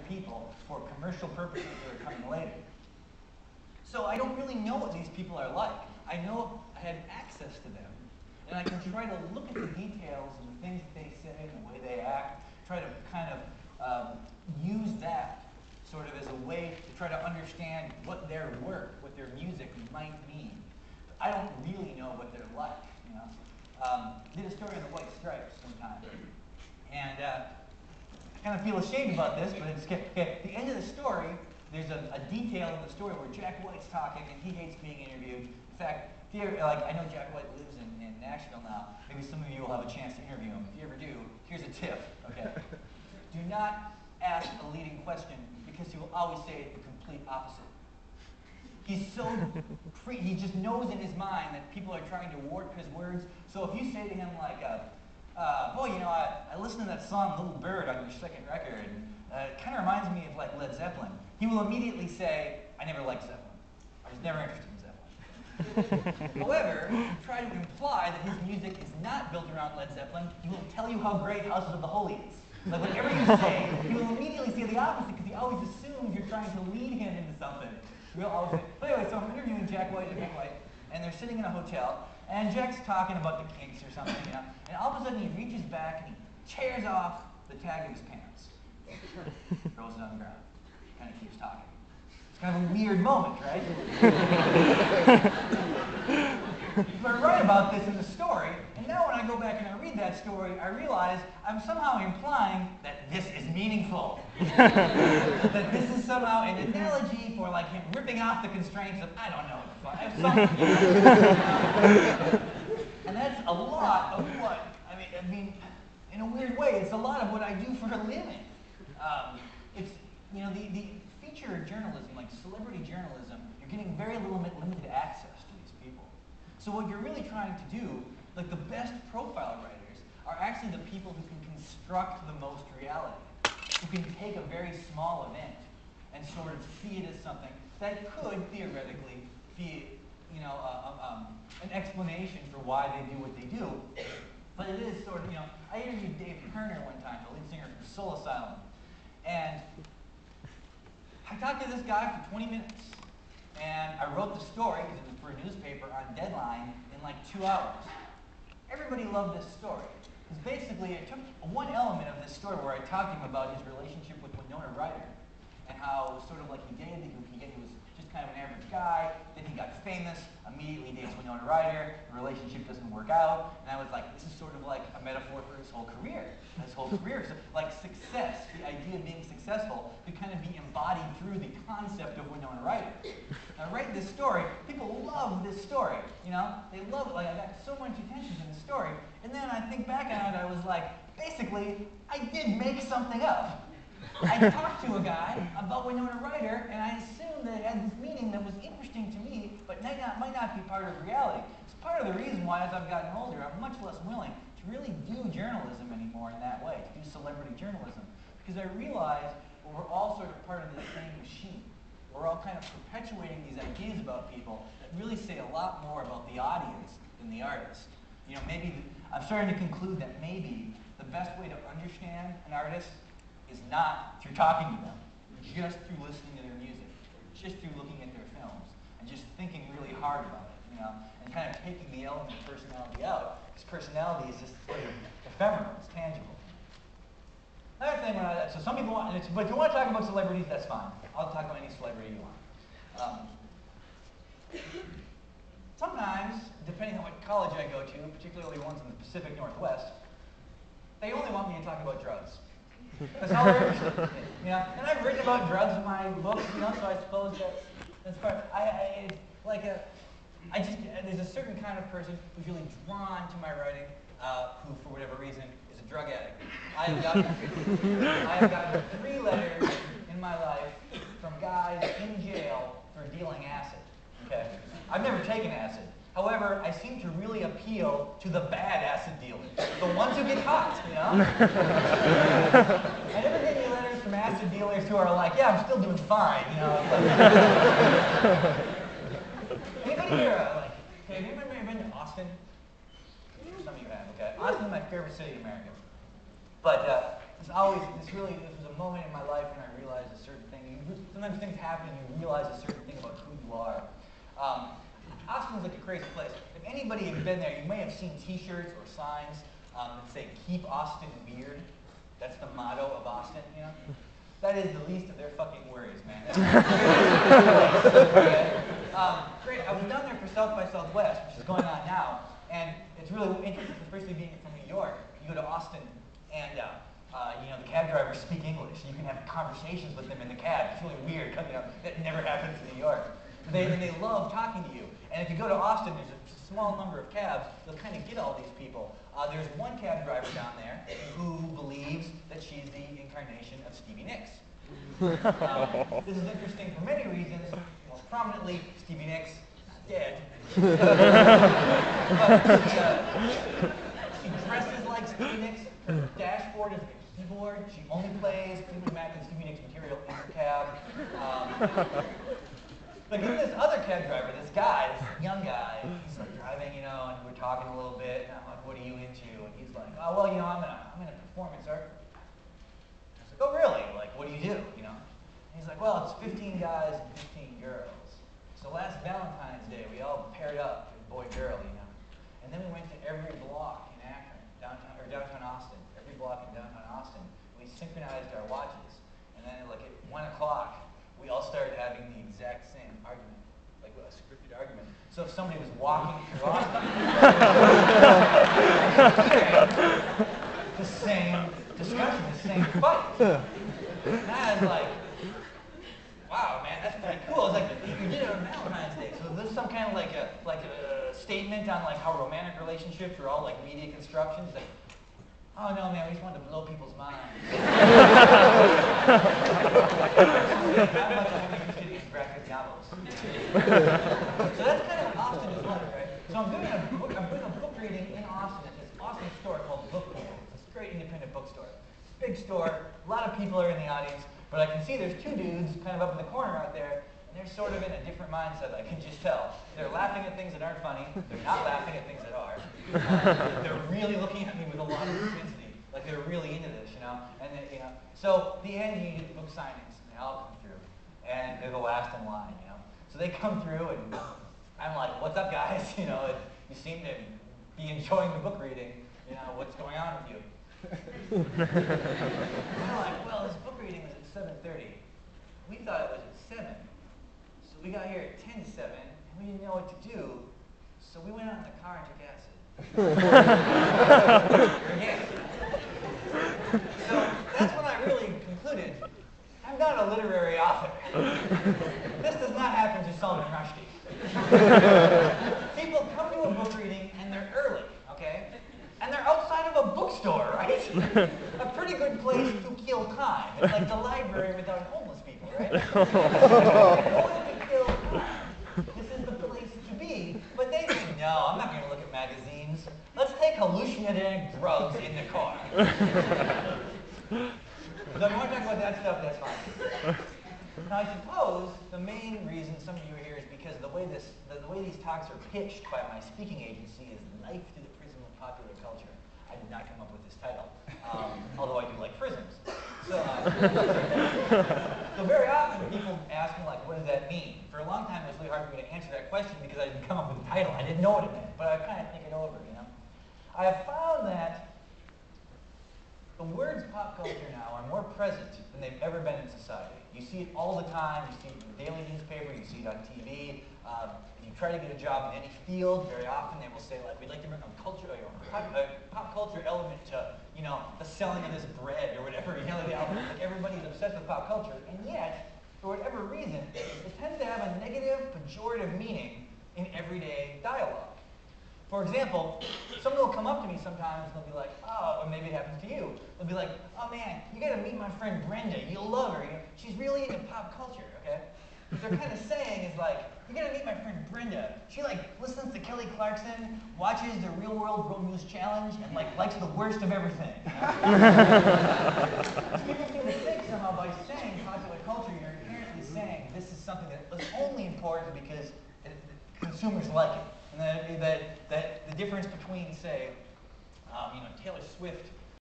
people for commercial purposes that are coming later. So I don't really know what these people are like. I know I had access to them, and I can try to look at the details and the things that they say and the way they act, try to kind of use that sort of as a way to try to understand what their work, what their music might mean. But I don't really know what they're like, you know. Did a story on the White Stripes sometime, and I kind of feel ashamed about this, but it's okay. At the end of the story, there's a detail in the story where Jack White's talking and he hates being interviewed. In fact, if you ever, I know Jack White lives in Nashville now. Maybe some of you will have a chance to interview him. If you ever do, here's a tip, okay? Do not ask a leading question because he will always say the complete opposite. He's so he just knows in his mind that people are trying to warp his words. So if you say to him like, boy, you know, I listened to that song Little Bird on your second record, and it kind of reminds me of like Led Zeppelin. He will immediately say, I never liked Zeppelin. I was never interested in Zeppelin. However, if you try to imply that his music is not built around Led Zeppelin, he will tell you how great Houses of the Holy is. Like whatever you say, he will immediately say the opposite because he always assumes you're trying to lead him into something. We'll always say, but anyway, so I'm interviewing Jack White and Jack White, and they're sitting in a hotel, and Jack's talking about the Kinks or something, you know, and all of a sudden he reaches back and he tears off the tag of his pants, throws it on the ground, kind of keeps talking. It's kind of a weird moment, right? But I write about this in the story, and now when I go back and I read that story, I realize I'm somehow implying that this is meaningful. That this is somehow an analogy for like him ripping off the constraints of, I don't know, something. And that's a lot of what, I mean, in a weird way, it's a lot of what I do for a living. It's, you know, the feature journalism, like celebrity journalism, you're getting very limited access to these people. So what you're really trying to do, like the best profile writers, are actually the people who can construct the most reality, who can take a very small event and sort of see it as something that could theoretically be, you know, an explanation for why they do what they do. But it is sort of, you know, I interviewed Dave Kerner one time, the lead singer from Soul Asylum, and I talked to this guy for 20 minutes. And I wrote the story, because it was for a newspaper, on deadline in like 2 hours. Everybody loved this story. Because basically, it took one element of this story where I talked to him about his relationship with Winona Ryder, and how sort of like he was just kind of an average guy, then he got famous, immediately dates Winona Ryder, the relationship doesn't work out, and I was like, this is sort of like a metaphor for his whole career. So like success, the idea of being successful, could kind of be embodied through the concept of Winona Ryder. I write this story, people love this story, you know? They love it, like I got so much attention to the story, and then I think back on it, I was like, basically, I did make something up. I talked to a guy about Winona Ryder, and I assumed that it had this meaning that was interesting to me, but might not be part of reality. It's part of the reason why, as I've gotten older, I'm much less willing to really do journalism anymore in that way, to do celebrity journalism, because I realize we're all sort of part of this same machine. We're all kind of perpetuating these ideas about people that really say a lot more about the audience than the artist. You know, maybe, I'm starting to conclude that maybe the best way to understand an artist is not through talking to them, just through listening to their music, or just through looking at their films, and just thinking really hard about it, you know, and kind of taking the element of personality out, because personality is just sort of ephemeral, it's tangible. Another thing, so some people want, but if you want to talk about celebrities, that's fine. I'll talk about any celebrity you want. Sometimes, depending on what college I go to, particularly ones in the Pacific Northwest, they only want me to talk about drugs. That's all they're interested in. You know? And I've written about drugs in my books, you know, so I suppose that's part. There's a certain kind of person who's really drawn to my writing, who, for whatever reason, is a drug addict. I have gotten 3 letters in my life from guys in jail for dealing acid. Okay, I've never taken acid. However, I seem to really appeal to the bad acid dealers, the ones who get caught, you know? I never get any letters from acid dealers who are like, yeah, I'm still doing fine, you know? Anybody here, have anybody been to Austin? Some of you have, okay. Austin's my favorite city in America. But this was a moment in my life when I realized a certain thing. Sometimes things happen and you realize a certain thing about who you are. Austin's like a crazy place. If anybody had been there, you may have seen T-shirts or signs that say "Keep Austin Weird." That's the motto of Austin, you know. That is the least of their fucking worries, man. Great. I was down there for South by Southwest, which is going on now, and it's really interesting, especially being from New York. You go to Austin, and you know, the cab drivers speak English. You can have conversations with them in the cab. It's really weird, because you know, that never happens in New York. They love talking to you. And if you go to Austin, there's a small number of cabs. You'll kind of get all these people. There's one cab driver down there who believes that she's the incarnation of Stevie Nicks. This is interesting for many reasons. Most prominently, Stevie Nicks is dead. But she dresses like Stevie Nicks. Her dashboard is like a keyboard. She only plays Fleetwood Mac and Stevie Nicks material in her cab. But then this other cab driver, this guy, this young guy, he's like driving, you know, and we're talking a little bit, and I'm like, what are you into? And he's like, oh, well, you know, I'm in a performance art. I was like, oh, really? Like, what do you do, you know? And he's like, well, it's 15 guys and 15 girls. So last Valentine's Day, we all paired up, boy-girl, you know. And then we went to every block in Akron, downtown Austin, every block in downtown Austin. We synchronized our watches. And then, like, at 1 o'clock, we all started having the exact same argument, like a scripted argument. So if somebody was walking through Austin, the same discussion, the same fight. And I was like, wow, man, that's pretty cool. It's like, you did it on Valentine's Day. So there's some kind of like a statement on like how romantic relationships are all like media constructions. Like, oh no, man, we just wanted to blow people's minds. Not much I'm interested in graphic novels. So that's kind of what Austin is like, right? So I'm doing a book reading in Austin at this Austin store called Book Pool. It's a great independent bookstore. It's a big store. A lot of people are in the audience, but I can see there's two dudes kind of up in the corner out there, and they're sort of in a different mindset. I can just tell. They're laughing at things that aren't funny. They're not laughing at things that are. They're really looking at me with a lot of intensity. Like they're really into this, you know? And then, you know, so the end you get book signings, and they all come through. And they're the last in line, you know? So they come through and I'm like, what's up guys? You know, you seem to be enjoying the book reading. You know, what's going on with you? And they're like, well, this book reading was at 7:30. We thought it was at 7. So we got here at 10 to 7 and we didn't know what to do. So we went out in the car and took acid. So that's when I really concluded, I'm not a literary author. This does not happen to Salman Rushdie. People come to a book reading and they're early, okay? And they're outside of a bookstore, right? A pretty good place to kill time. It's like the library without homeless people, right? This is the place to be. But they say, no, I'm not going to look at magazines. Let's take hallucinogenic drugs in the car. So if you want to talk about that stuff, that's fine. Now, I suppose the main reason some of you are here is because the way these talks are pitched by my speaking agency is Life Through the Prism of Popular Culture. I did not come up with this title, although I do like prisms. So very often people ask me, like, what does that mean? For a long time, it was really hard for me to answer that question because I didn't come up with a title. I didn't know what it meant, but I kind of think it over, you know? I have found that the words pop culture now are more present than they've ever been in society. You see it all the time. You see it in the daily newspaper. You see it on TV. If you try to get a job in any field, very often they will say, like, we'd like to bring a culture, a pop culture element to, you know, the selling of this bread or whatever. You know, like everybody's obsessed with pop culture, and yet, for whatever reason, it tends to have a negative, pejorative meaning in everyday dialogue. For example, someone will come up to me sometimes and they'll be like, oh, or maybe it happens to you. They'll be like, oh man, you gotta meet my friend Brenda. You'll love her. You know, she's really into pop culture, okay? What they're kind of saying is like, you gotta meet my friend Brenda. She like listens to Kelly Clarkson, watches the Real World World News Challenge, and like likes the worst of everything. People seem to think somehow by saying popular culture, you're inherently saying this is something that is only important because consumers like it. And that the difference between, say, you know, Taylor Swift